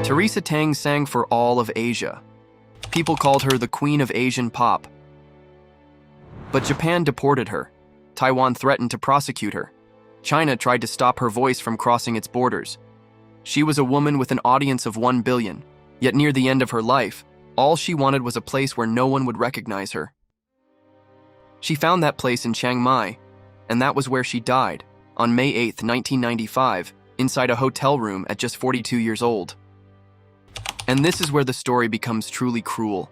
Teresa Teng sang for all of Asia. People called her the Queen of Asian Pop. But Japan deported her. Taiwan threatened to prosecute her. China tried to stop her voice from crossing its borders. She was a woman with an audience of 1 billion, yet near the end of her life, all she wanted was a place where no one would recognize her. She found that place in Chiang Mai, and that was where she died, on May 8, 1995, inside a hotel room at just 42 years old. And this is where the story becomes truly cruel.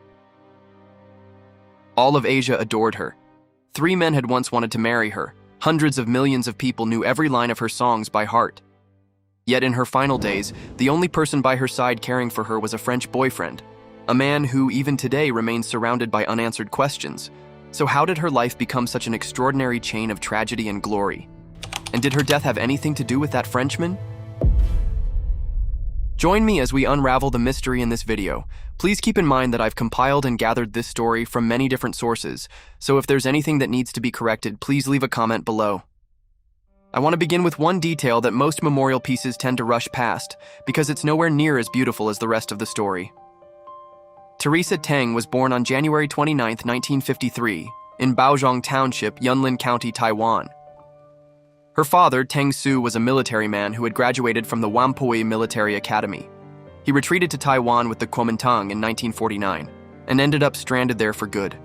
All of Asia adored her. 3 men had once wanted to marry her. Hundreds of millions of people knew every line of her songs by heart. Yet in her final days, the only person by her side caring for her was a French boyfriend, a man who even today remains surrounded by unanswered questions. So how did her life become such an extraordinary chain of tragedy and glory? And did her death have anything to do with that Frenchman? Join me as we unravel the mystery in this video. Please keep in mind that I've compiled and gathered this story from many different sources, so if there's anything that needs to be corrected, please leave a comment below. I want to begin with one detail that most memorial pieces tend to rush past, because it's nowhere near as beautiful as the rest of the story. Teresa Teng was born on January 29, 1953, in Baozhong Township, Yunlin County, Taiwan. Her father, Teng Su, was a military man who had graduated from the Whampoa Military Academy. He retreated to Taiwan with the Kuomintang in 1949 and ended up stranded there for good.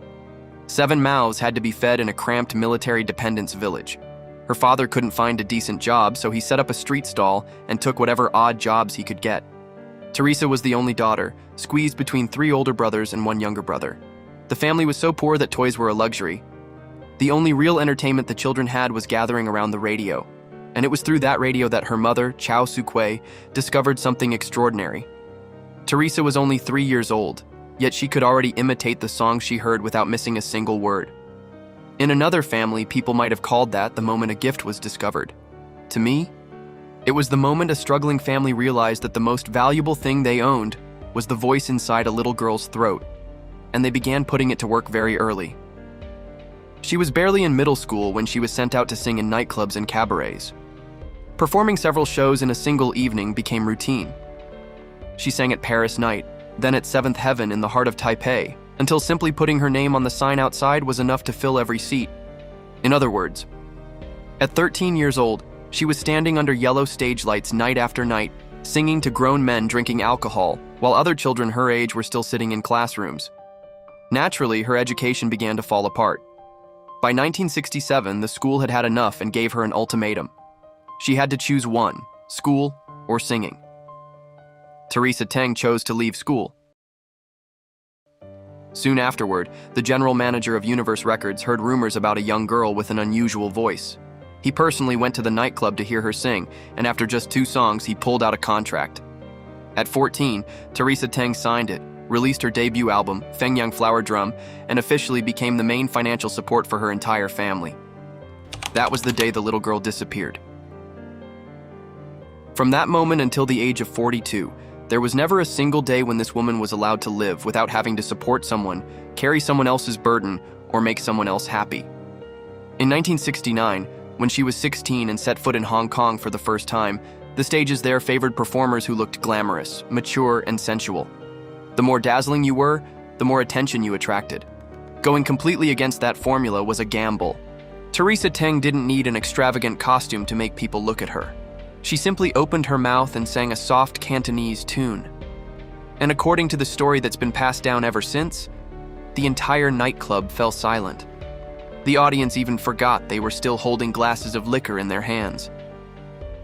7 mouths had to be fed in a cramped military dependence village. Her father couldn't find a decent job, so he set up a street stall and took whatever odd jobs he could get. Teresa was the only daughter, squeezed between 3 older brothers and 1 younger brother. The family was so poor that toys were a luxury. The only real entertainment the children had was gathering around the radio. And it was through that radio that her mother, Chow Su-kway, discovered something extraordinary. Teresa was only 3 years old, yet she could already imitate the songs she heard without missing a single word. In another family, people might have called that the moment a gift was discovered. To me, it was the moment a struggling family realized that the most valuable thing they owned was the voice inside a little girl's throat, and they began putting it to work very early. She was barely in middle school when she was sent out to sing in nightclubs and cabarets. Performing several shows in a single evening became routine. She sang at Paris Night, then at Seventh Heaven in the heart of Taipei, until simply putting her name on the sign outside was enough to fill every seat. In other words, at 13 years old, she was standing under yellow stage lights night after night, singing to grown men drinking alcohol, while other children her age were still sitting in classrooms. Naturally, her education began to fall apart. By 1967, the school had had enough and gave her an ultimatum. She had to choose one, school or singing. Teresa Teng chose to leave school. Soon afterward, the general manager of Universe Records heard rumors about a young girl with an unusual voice. He personally went to the nightclub to hear her sing, and after just 2 songs, he pulled out a contract. At 14, Teresa Teng signed it, released her debut album, Fengyang Flower Drum, and officially became the main financial support for her entire family. That was the day the little girl disappeared. From that moment until the age of 42, there was never a single day when this woman was allowed to live without having to support someone, carry someone else's burden, or make someone else happy. In 1969, when she was 16 and set foot in Hong Kong for the first time, the stages there favored performers who looked glamorous, mature, and sensual. The more dazzling you were, the more attention you attracted. Going completely against that formula was a gamble. Teresa Teng didn't need an extravagant costume to make people look at her. She simply opened her mouth and sang a soft Cantonese tune. And according to the story that's been passed down ever since, the entire nightclub fell silent. The audience even forgot they were still holding glasses of liquor in their hands.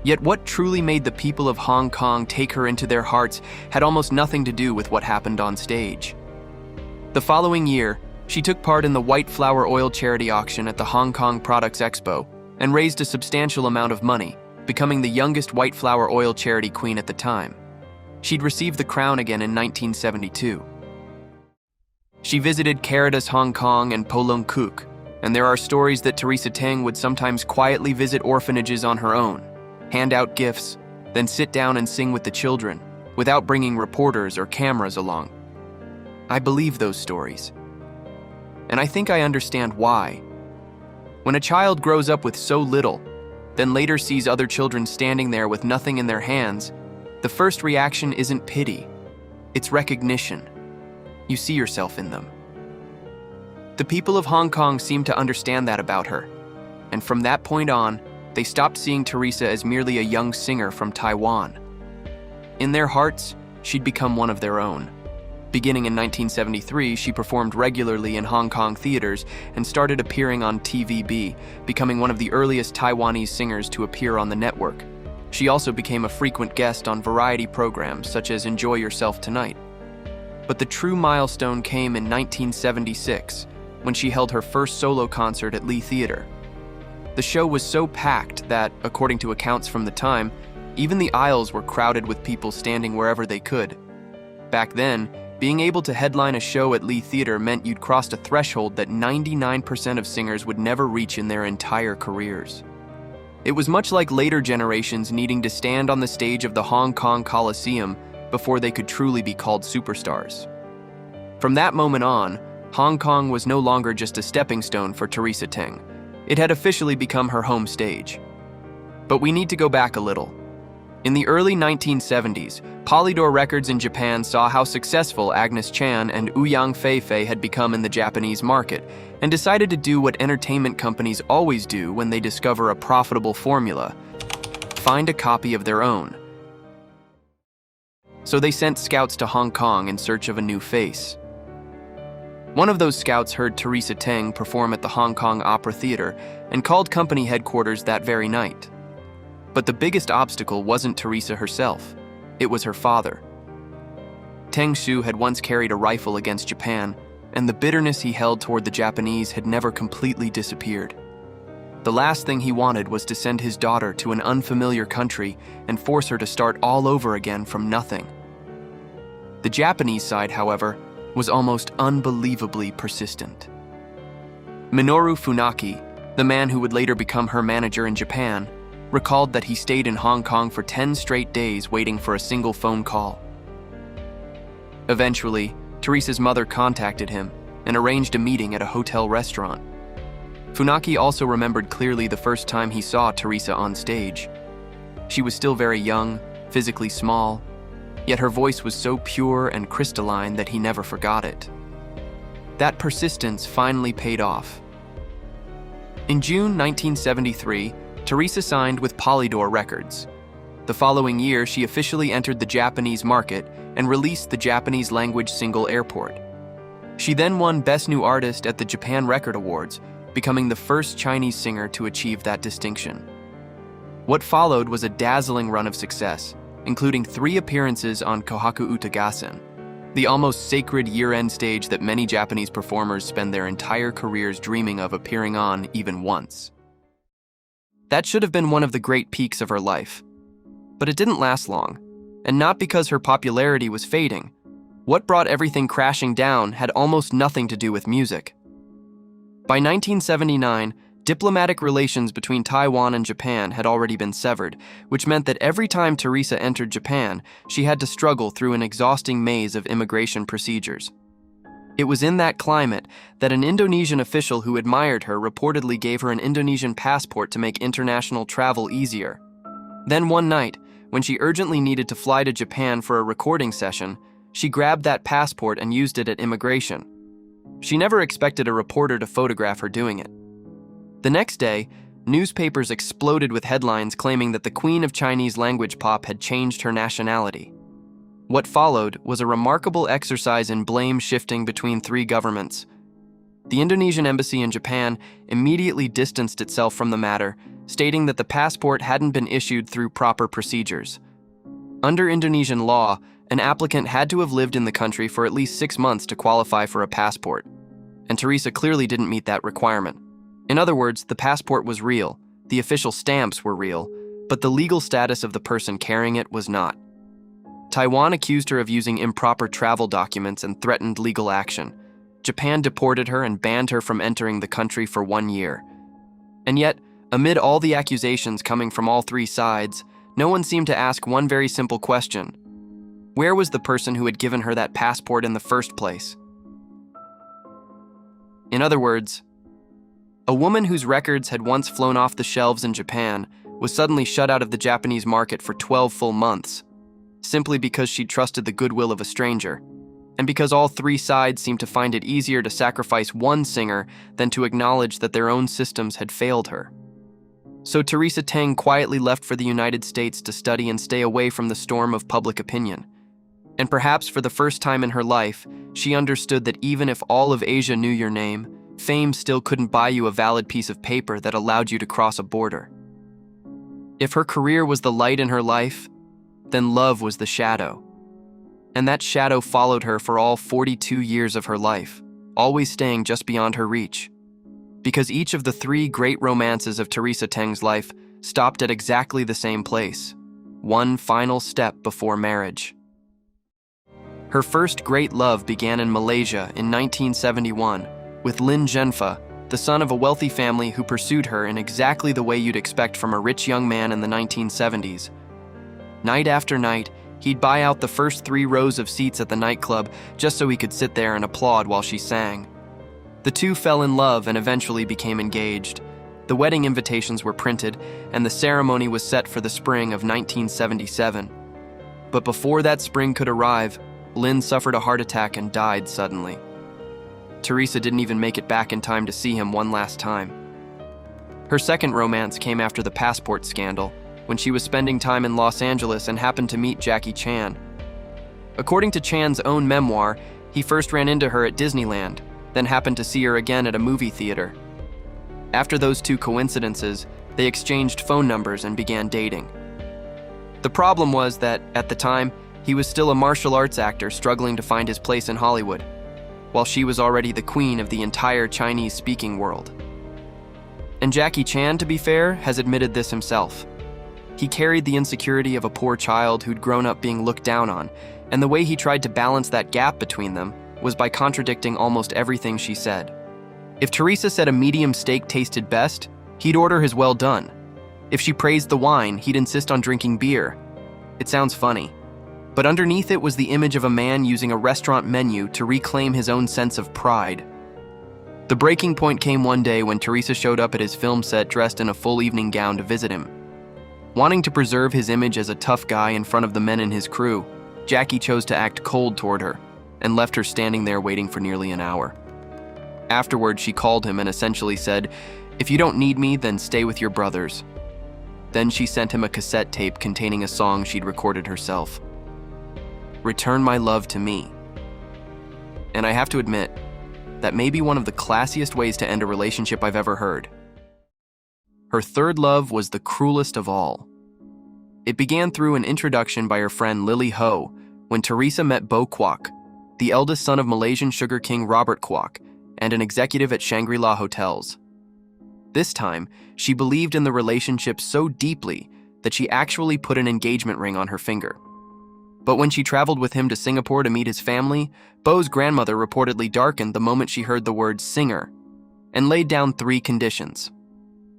Yet what truly made the people of Hong Kong take her into their hearts had almost nothing to do with what happened on stage. The following year, she took part in the White Flower Oil charity auction at the Hong Kong Products Expo and raised a substantial amount of money, becoming the youngest white flower oil charity queen at the time. She'd received the crown again in 1972. She visited Caritas Hong Kong and Polung Kuk, and there are stories that Teresa Teng would sometimes quietly visit orphanages on her own, hand out gifts, then sit down and sing with the children, without bringing reporters or cameras along. I believe those stories. And I think I understand why. When a child grows up with so little, then later sees other children standing there with nothing in their hands, The first reaction isn't pity, it's recognition. You see yourself in them. The people of Hong Kong seemed to understand that about her, and from that point on, they stopped seeing Teresa as merely a young singer from Taiwan. In their hearts, she'd become one of their own. Beginning in 1973, she performed regularly in Hong Kong theaters and started appearing on TVB, becoming one of the earliest Taiwanese singers to appear on the network. She also became a frequent guest on variety programs such as Enjoy Yourself Tonight. But the true milestone came in 1976, when she held her first solo concert at Lee Theater. The show was so packed that, according to accounts from the time, even the aisles were crowded with people standing wherever they could. Back then, being able to headline a show at Lee Theater meant you'd crossed a threshold that 99% of singers would never reach in their entire careers. It was much like later generations needing to stand on the stage of the Hong Kong Coliseum before they could truly be called superstars. From that moment on, Hong Kong was no longer just a stepping stone for Teresa Teng. It had officially become her home stage. But we need to go back a little. In the early 1970s, Polydor Records in Japan saw how successful Agnes Chan and Ouyang Feifei had become in the Japanese market, and decided to do what entertainment companies always do when they discover a profitable formula: find a copy of their own. So they sent scouts to Hong Kong in search of a new face. One of those scouts heard Teresa Teng perform at the Hong Kong Opera Theatre and called company headquarters that very night. But the biggest obstacle wasn't Teresa herself, it was her father. Teng Shu had once carried a rifle against Japan, and the bitterness he held toward the Japanese had never completely disappeared. The last thing he wanted was to send his daughter to an unfamiliar country and force her to start all over again from nothing. The Japanese side, however, was almost unbelievably persistent. Minoru Funaki, the man who would later become her manager in Japan, recalled that he stayed in Hong Kong for 10 straight days waiting for a single phone call. Eventually, Teresa's mother contacted him and arranged a meeting at a hotel restaurant. Funaki also remembered clearly the first time he saw Teresa on stage. She was still very young, physically small, yet her voice was so pure and crystalline that he never forgot it. That persistence finally paid off. In June 1973, Teresa signed with Polydor Records. The following year, she officially entered the Japanese market and released the Japanese language single Airport. She then won Best New Artist at the Japan Record Awards, becoming the first Chinese singer to achieve that distinction. What followed was a dazzling run of success, including 3 appearances on Kohaku Utagassen, the almost sacred year-end stage that many Japanese performers spend their entire careers dreaming of appearing on even once. That should have been one of the great peaks of her life. But it didn't last long, and not because her popularity was fading. What brought everything crashing down had almost nothing to do with music. By 1979, diplomatic relations between Taiwan and Japan had already been severed, which meant that every time Teresa entered Japan, she had to struggle through an exhausting maze of immigration procedures. It was in that climate that an Indonesian official who admired her reportedly gave her an Indonesian passport to make international travel easier. Then one night, when she urgently needed to fly to Japan for a recording session, she grabbed that passport and used it at immigration. She never expected a reporter to photograph her doing it. The next day, newspapers exploded with headlines claiming that the Queen of Chinese language pop had changed her nationality. What followed was a remarkable exercise in blame shifting between 3 governments. The Indonesian embassy in Japan immediately distanced itself from the matter, stating that the passport hadn't been issued through proper procedures. Under Indonesian law, an applicant had to have lived in the country for at least 6 months to qualify for a passport, and Teresa clearly didn't meet that requirement. In other words, the passport was real, the official stamps were real, but the legal status of the person carrying it was not. Taiwan accused her of using improper travel documents and threatened legal action. Japan deported her and banned her from entering the country for 1 year. And yet, amid all the accusations coming from all 3 sides, no one seemed to ask one very simple question. Where was the person who had given her that passport in the first place? In other words, a woman whose records had once flown off the shelves in Japan was suddenly shut out of the Japanese market for 12 full months. simply because she trusted the goodwill of a stranger, and because all three sides seemed to find it easier to sacrifice one singer than to acknowledge that their own systems had failed her. So Teresa Teng quietly left for the United States to study and stay away from the storm of public opinion. And perhaps for the first time in her life, she understood that even if all of Asia knew your name, fame still couldn't buy you a valid piece of paper that allowed you to cross a border. If her career was the light in her life, then love was the shadow. And that shadow followed her for all 42 years of her life, always staying just beyond her reach. Because each of the three great romances of Teresa Teng's life stopped at exactly the same place, one final step before marriage. Her first great love began in Malaysia in 1971 with Lin Zhenfa, the son of a wealthy family who pursued her in exactly the way you'd expect from a rich young man in the 1970s. Night after night, he'd buy out the first 3 rows of seats at the nightclub just so he could sit there and applaud while she sang. The two fell in love and eventually became engaged. The wedding invitations were printed, and the ceremony was set for the spring of 1977. But before that spring could arrive, Lin suffered a heart attack and died suddenly. Teresa didn't even make it back in time to see him one last time. Her second romance came after the passport scandal, when she was spending time in Los Angeles and happened to meet Jackie Chan. According to Chan's own memoir, he first ran into her at Disneyland, then happened to see her again at a movie theater. After those 2 coincidences, they exchanged phone numbers and began dating. The problem was that, at the time, he was still a martial arts actor struggling to find his place in Hollywood, while she was already the queen of the entire Chinese-speaking world. And Jackie Chan, to be fair, has admitted this himself. He carried the insecurity of a poor child who'd grown up being looked down on, and the way he tried to balance that gap between them was by contradicting almost everything she said. If Teresa said a medium steak tasted best, he'd order his well done. If she praised the wine, he'd insist on drinking beer. It sounds funny, but underneath it was the image of a man using a restaurant menu to reclaim his own sense of pride. The breaking point came one day when Teresa showed up at his film set dressed in a full evening gown to visit him. Wanting to preserve his image as a tough guy in front of the men in his crew, Jackie chose to act cold toward her and left her standing there waiting for nearly an hour. Afterward, she called him and essentially said, "If you don't need me, then stay with your brothers." Then she sent him a cassette tape containing a song she'd recorded herself. "Return my love to me." And I have to admit, that may be one of the classiest ways to end a relationship I've ever heard. Her third love was the cruelest of all. It began through an introduction by her friend Lily Ho when Teresa met Bo Kwok, the eldest son of Malaysian sugar king Robert Kwok, and an executive at Shangri-La Hotels. This time, she believed in the relationship so deeply that she actually put an engagement ring on her finger. But when she traveled with him to Singapore to meet his family, Bo's grandmother reportedly darkened the moment she heard the word singer, and laid down 3 conditions.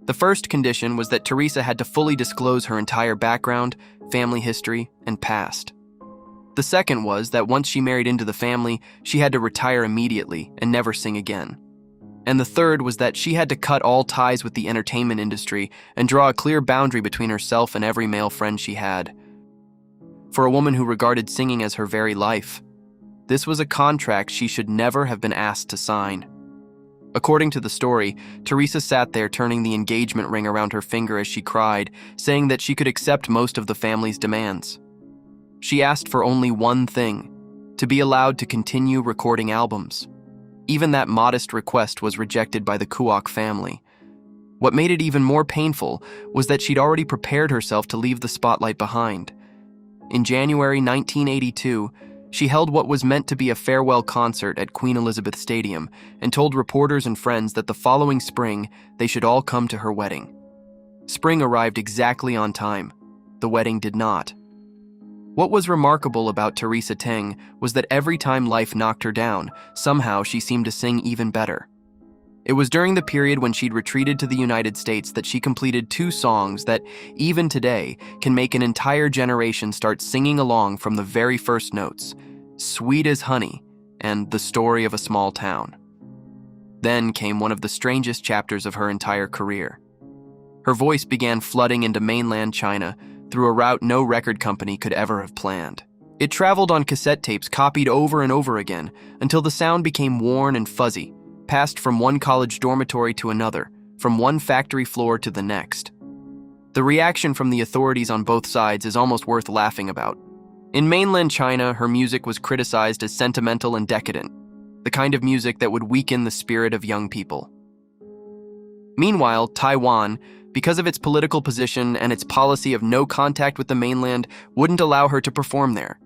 The first condition was that Teresa had to fully disclose her entire background, family history, and past. The second was that once she married into the family, she had to retire immediately and never sing again. And the third was that she had to cut all ties with the entertainment industry and draw a clear boundary between herself and every male friend she had. For a woman who regarded singing as her very life, this was a contract she should never have been asked to sign. According to the story, Teresa sat there turning the engagement ring around her finger as she cried, saying that she could accept most of the family's demands. She asked for only one thing: to be allowed to continue recording albums. Even that modest request was rejected by the Kwok family. What made it even more painful was that she'd already prepared herself to leave the spotlight behind. In January 1982, she held what was meant to be a farewell concert at Queen Elizabeth Stadium and told reporters and friends that the following spring they should all come to her wedding. Spring arrived exactly on time. The wedding did not. What was remarkable about Teresa Teng was that every time life knocked her down, somehow she seemed to sing even better. It was during the period when she'd retreated to the United States that she completed 2 songs that, even today, can make an entire generation start singing along from the very first notes: Sweet as Honey and The Story of a Small Town. Then came one of the strangest chapters of her entire career. Her voice began flooding into mainland China through a route no record company could ever have planned. It traveled on cassette tapes copied over and over again until the sound became worn and fuzzy, passed from one college dormitory to another, from one factory floor to the next. The reaction from the authorities on both sides is almost worth laughing about. In mainland China, her music was criticized as sentimental and decadent, the kind of music that would weaken the spirit of young people. Meanwhile, Taiwan, because of its political position and its policy of no contact with the mainland, wouldn't allow her to perform there.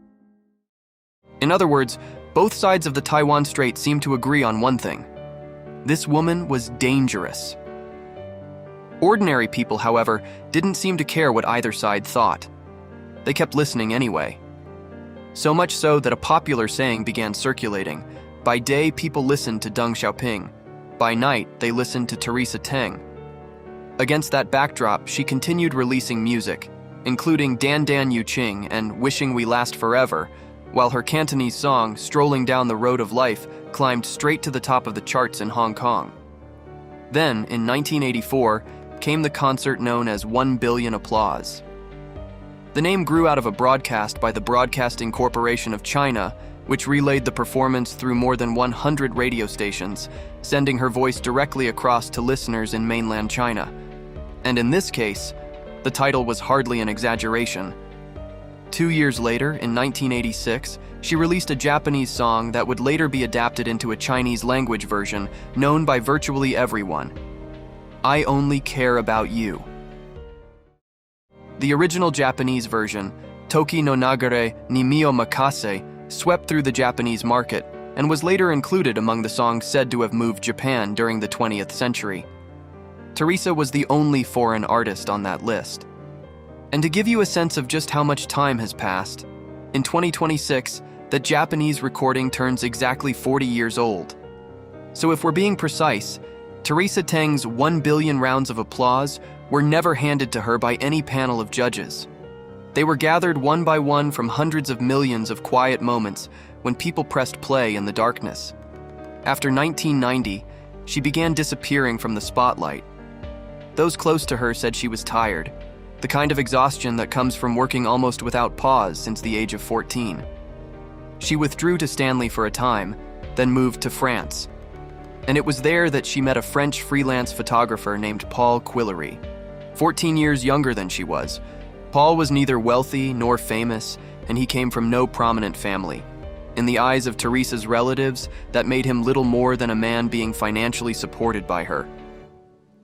In other words, both sides of the Taiwan Strait seemed to agree on one thing: this woman was dangerous. Ordinary people, however, didn't seem to care what either side thought. They kept listening anyway. So much so that a popular saying began circulating. By day, people listened to Deng Xiaoping. By night, they listened to Teresa Teng. Against that backdrop, she continued releasing music, including Dan Dan Yu Qing and Wishing We Last Forever, while her Cantonese song, Strolling Down the Road of Life, climbed straight to the top of the charts in Hong Kong. Then, in 1984, came the concert known as 1 Billion Applause. The name grew out of a broadcast by the Broadcasting Corporation of China, which relayed the performance through more than 100 radio stations, sending her voice directly across to listeners in mainland China. And in this case, the title was hardly an exaggeration. 2 years later, in 1986, she released a Japanese song that would later be adapted into a Chinese language version known by virtually everyone: I Only Care About You. The original Japanese version, Toki no Nagare ni Mio Makase, swept through the Japanese market and was later included among the songs said to have moved Japan during the 20th century. Teresa was the only foreign artist on that list. And to give you a sense of just how much time has passed, in 2026, the Japanese recording turns exactly 40 years old. So if we're being precise, Teresa Teng's 1 billion rounds of applause were never handed to her by any panel of judges. They were gathered one by one from hundreds of millions of quiet moments when people pressed play in the darkness. After 1990, she began disappearing from the spotlight. Those close to her said she was tired, the kind of exhaustion that comes from working almost without pause since the age of 14. She withdrew to Stanley for a time, then moved to France. And it was there that she met a French freelance photographer named Paul Quillery. 14 years younger than she was, Paul was neither wealthy nor famous, and he came from no prominent family. In the eyes of Teresa's relatives, that made him little more than a man being financially supported by her.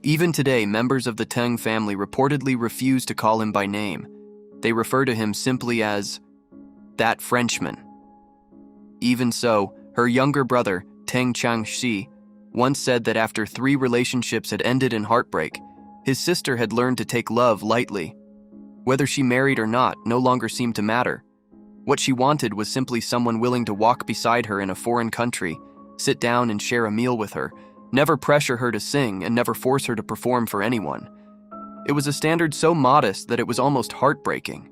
Even today, members of the Teng family reportedly refuse to call him by name. They refer to him simply as that Frenchman. Even so, her younger brother, Teng Changxi, once said that after 3 relationships had ended in heartbreak, his sister had learned to take love lightly. Whether she married or not no longer seemed to matter. What she wanted was simply someone willing to walk beside her in a foreign country, sit down and share a meal with her, never pressure her to sing, and never force her to perform for anyone. It was a standard so modest that it was almost heartbreaking.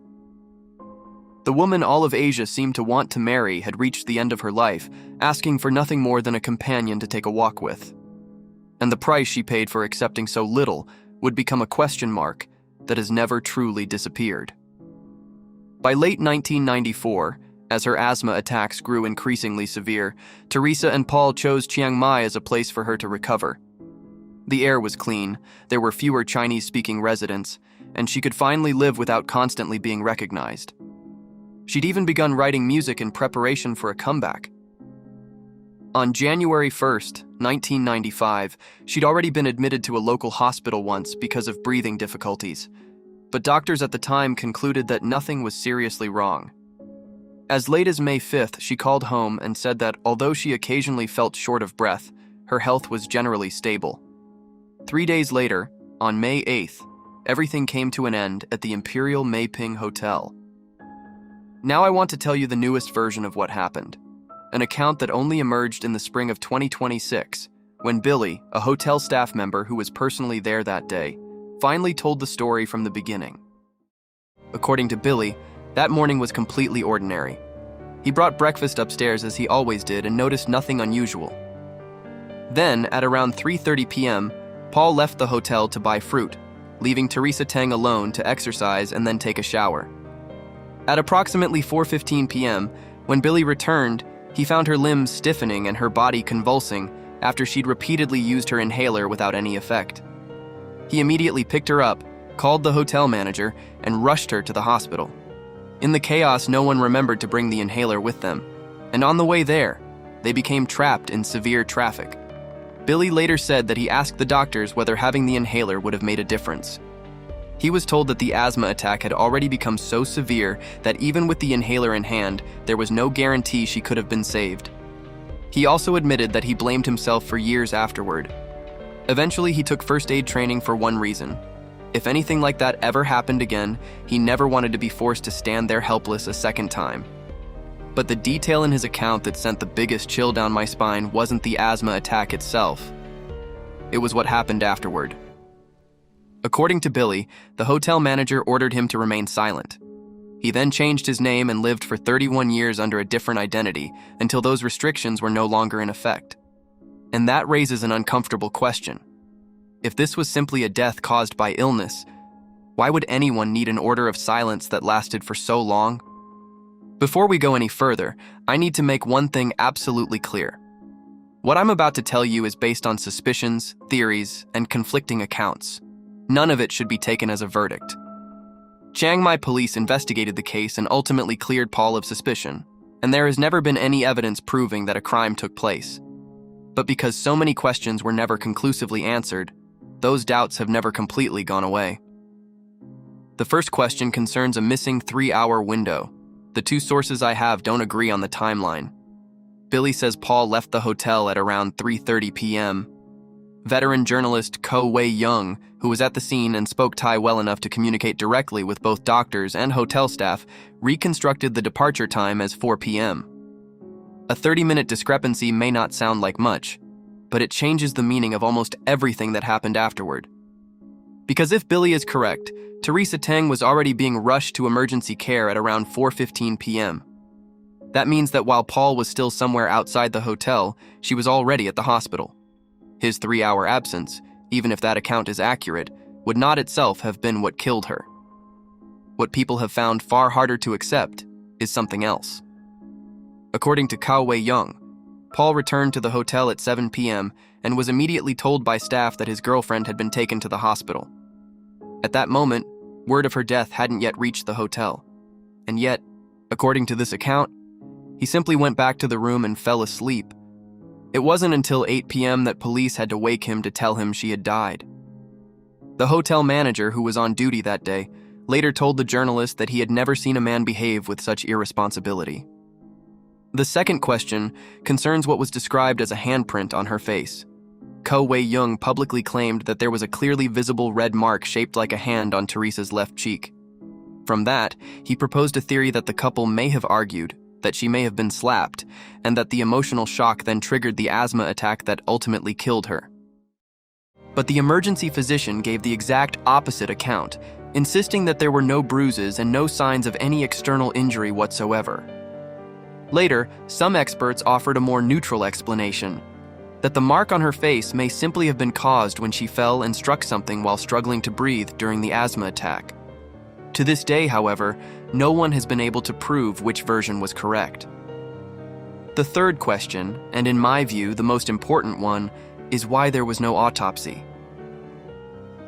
The woman all of Asia seemed to want to marry had reached the end of her life, asking for nothing more than a companion to take a walk with. And the price she paid for accepting so little would become a question mark that has never truly disappeared. By late 1994, as her asthma attacks grew increasingly severe, Teresa and Paul chose Chiang Mai as a place for her to recover. The air was clean, there were fewer Chinese-speaking residents, and she could finally live without constantly being recognized. She'd even begun writing music in preparation for a comeback. On January 1st, 1995, she'd already been admitted to a local hospital once because of breathing difficulties, but doctors at the time concluded that nothing was seriously wrong. As late as May 5th, she called home and said that although she occasionally felt short of breath, her health was generally stable. 3 days later, on May 8th, everything came to an end at the Imperial Meiping Hotel. Now I want to tell you the newest version of what happened, an account that only emerged in the spring of 2026, when Billy, a hotel staff member who was personally there that day, finally told the story from the beginning. According to Billy, that morning was completely ordinary. He brought breakfast upstairs as he always did and noticed nothing unusual. Then, at around 3:30 p.m., Paul left the hotel to buy fruit, leaving Teresa Teng alone to exercise and then take a shower. At approximately 4:15 p.m., when Billy returned, he found her limbs stiffening and her body convulsing after she'd repeatedly used her inhaler without any effect. He immediately picked her up, called the hotel manager, and rushed her to the hospital. In the chaos, no one remembered to bring the inhaler with them, and on the way there, they became trapped in severe traffic. Billy later said that he asked the doctors whether having the inhaler would have made a difference. He was told that the asthma attack had already become so severe that even with the inhaler in hand, there was no guarantee she could have been saved. He also admitted that he blamed himself for years afterward. Eventually, he took first aid training for one reason. If anything like that ever happened again, he never wanted to be forced to stand there helpless a second time. But the detail in his account that sent the biggest chill down my spine wasn't the asthma attack itself. It was what happened afterward. According to Billy, the hotel manager ordered him to remain silent. He then changed his name and lived for 31 years under a different identity until those restrictions were no longer in effect. And that raises an uncomfortable question. If this was simply a death caused by illness, why would anyone need an order of silence that lasted for so long? Before we go any further, I need to make one thing absolutely clear. What I'm about to tell you is based on suspicions, theories, and conflicting accounts. None of it should be taken as a verdict. Chiang Mai police investigated the case and ultimately cleared Paul of suspicion, and there has never been any evidence proving that a crime took place. But because so many questions were never conclusively answered, those doubts have never completely gone away. The first question concerns a missing 3-hour window. The two sources I have don't agree on the timeline. Billy says Paul left the hotel at around 3:30 p.m. Veteran journalist Ko Wei-young, who was at the scene and spoke Thai well enough to communicate directly with both doctors and hotel staff, reconstructed the departure time as 4 p.m. A 30-minute discrepancy may not sound like much, but it changes the meaning of almost everything that happened afterward. Because if Billy is correct, Teresa Teng was already being rushed to emergency care at around 4:15 p.m. That means that while Paul was still somewhere outside the hotel, she was already at the hospital. His 3-hour absence, even if that account is accurate, would not itself have been what killed her. What people have found far harder to accept is something else. According to Ko Wei-young, Paul returned to the hotel at 7 p.m. and was immediately told by staff that his girlfriend had been taken to the hospital. At that moment, word of her death hadn't yet reached the hotel. And yet, according to this account, he simply went back to the room and fell asleep. It wasn't until 8 p.m. that police had to wake him to tell him she had died. The hotel manager, who was on duty that day, later told the journalist that he had never seen a man behave with such irresponsibility. The second question concerns what was described as a handprint on her face. Ko Wei-young publicly claimed that there was a clearly visible red mark shaped like a hand on Teresa's left cheek. From that, he proposed a theory that the couple may have argued, that she may have been slapped, and that the emotional shock then triggered the asthma attack that ultimately killed her. But the emergency physician gave the exact opposite account, insisting that there were no bruises and no signs of any external injury whatsoever. Later, some experts offered a more neutral explanation, that the mark on her face may simply have been caused when she fell and struck something while struggling to breathe during the asthma attack. To this day, however, no one has been able to prove which version was correct. The third question, and in my view the most important one, is why there was no autopsy.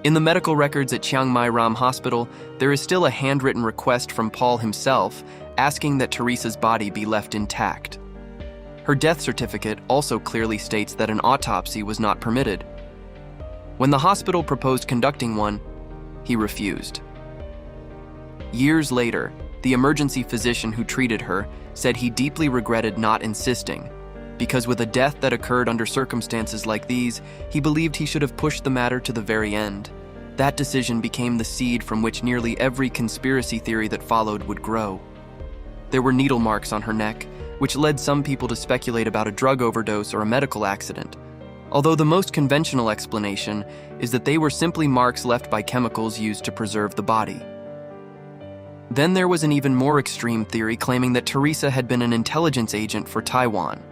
In the medical records at Chiang Mai Ram Hospital, there is still a handwritten request from Paul himself asking that Teresa's body be left intact. Her death certificate also clearly states that an autopsy was not permitted. When the hospital proposed conducting one, he refused. Years later, the emergency physician who treated her said he deeply regretted not insisting, because with a death that occurred under circumstances like these, he believed he should have pushed the matter to the very end. That decision became the seed from which nearly every conspiracy theory that followed would grow. There were needle marks on her neck, which led some people to speculate about a drug overdose or a medical accident, although the most conventional explanation is that they were simply marks left by chemicals used to preserve the body. Then there was an even more extreme theory claiming that Teresa had been an intelligence agent for Taiwan,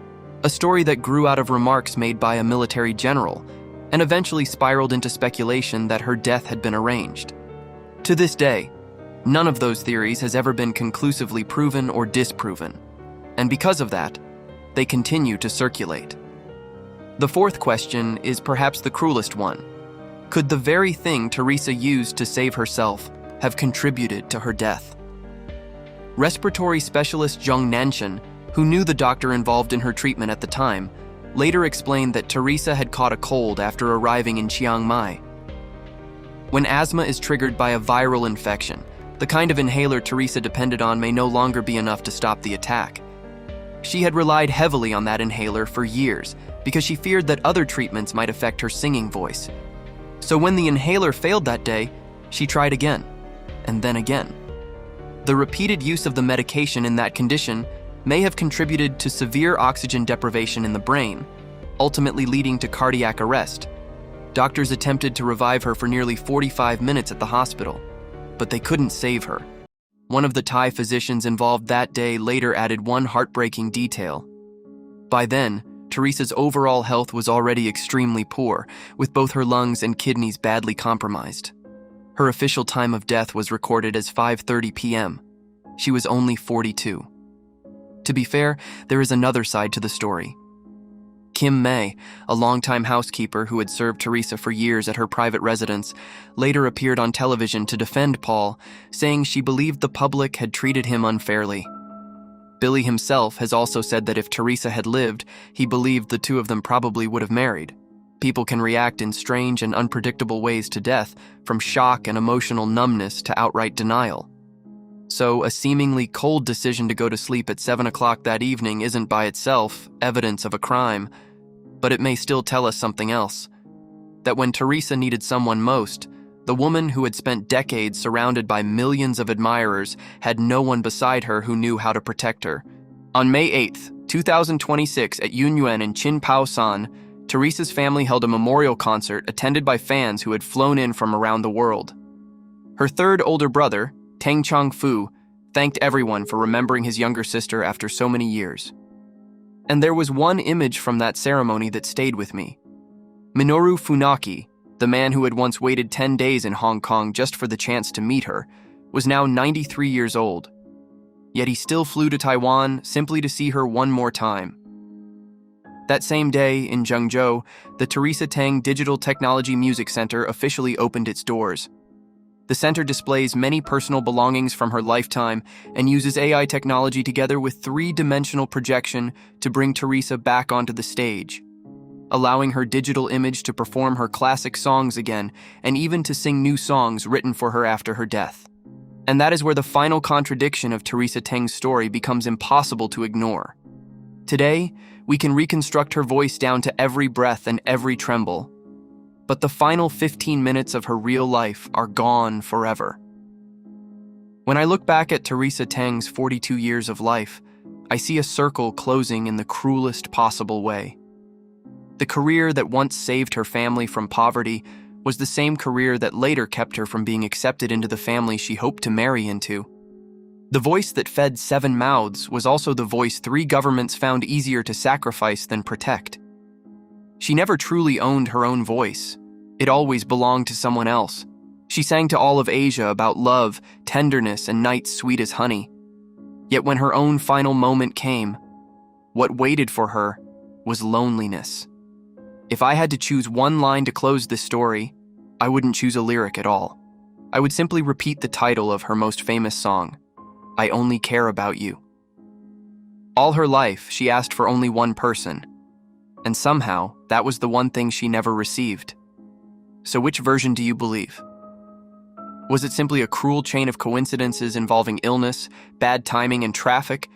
a story that grew out of remarks made by a military general, and eventually spiraled into speculation that her death had been arranged. To this day, none of those theories has ever been conclusively proven or disproven, and because of that, they continue to circulate. The fourth question is perhaps the cruelest one. Could the very thing Teresa used to save herself have contributed to her death? Respiratory specialist Zheng Nanshan, who knew the doctor involved in her treatment at the time, later explained that Teresa had caught a cold after arriving in Chiang Mai. When asthma is triggered by a viral infection, the kind of inhaler Teresa depended on may no longer be enough to stop the attack. She had relied heavily on that inhaler for years because she feared that other treatments might affect her singing voice. So when the inhaler failed that day, she tried again, and then again. The repeated use of the medication in that condition may have contributed to severe oxygen deprivation in the brain, ultimately leading to cardiac arrest. Doctors attempted to revive her for nearly 45 minutes at the hospital, but they couldn't save her. One of the Thai physicians involved that day later added one heartbreaking detail. By then, Teresa's overall health was already extremely poor, with both her lungs and kidneys badly compromised. Her official time of death was recorded as 5:30 p.m. She was only 42. To be fair, there is another side to the story. Kim May, a longtime housekeeper who had served Teresa for years at her private residence, later appeared on television to defend Paul, saying she believed the public had treated him unfairly. Billy himself has also said that if Teresa had lived, he believed the two of them probably would have married. People can react in strange and unpredictable ways to death, from shock and emotional numbness to outright denial. So a seemingly cold decision to go to sleep at 7 o'clock that evening isn't by itself evidence of a crime, but it may still tell us something else. That when Teresa needed someone most, the woman who had spent decades surrounded by millions of admirers had no one beside her who knew how to protect her. On May 8, 2026 at Yunyuan in Qinpao-san, Teresa's family held a memorial concert attended by fans who had flown in from around the world. Her third older brother, Teng Chang-fu, thanked everyone for remembering his younger sister after so many years. And there was one image from that ceremony that stayed with me. Minoru Funaki, the man who had once waited 10 days in Hong Kong just for the chance to meet her, was now 93 years old. Yet he still flew to Taiwan simply to see her one more time. That same day, in Zhengzhou, the Teresa Teng Digital Technology Music Center officially opened its doors. The center displays many personal belongings from her lifetime and uses AI technology together with three-dimensional projection to bring Teresa back onto the stage, allowing her digital image to perform her classic songs again and even to sing new songs written for her after her death. And that is where the final contradiction of Teresa Teng's story becomes impossible to ignore. Today, we can reconstruct her voice down to every breath and every tremble, but the final 15 minutes of her real life are gone forever. When I look back at Teresa Teng's 42 years of life, I see a circle closing in the cruelest possible way. The career that once saved her family from poverty was the same career that later kept her from being accepted into the family she hoped to marry into. The voice that fed 7 mouths was also the voice 3 governments found easier to sacrifice than protect. She never truly owned her own voice. It always belonged to someone else. She sang to all of Asia about love, tenderness, and nights sweet as honey. Yet when her own final moment came, what waited for her was loneliness. If I had to choose one line to close this story, I wouldn't choose a lyric at all. I would simply repeat the title of her most famous song, I Only Care About You. All her life, she asked for only one person, and somehow, that was the one thing she never received. So which version do you believe? Was it simply a cruel chain of coincidences involving illness, bad timing, and traffic?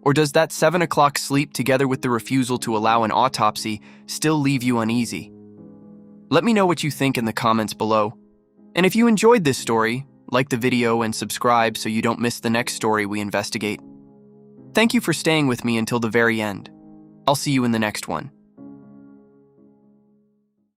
Or does that 7 o'clock sleep together with the refusal to allow an autopsy still leave you uneasy? Let me know what you think in the comments below. And if you enjoyed this story, like the video and subscribe so you don't miss the next story we investigate. Thank you for staying with me until the very end. I'll see you in the next one.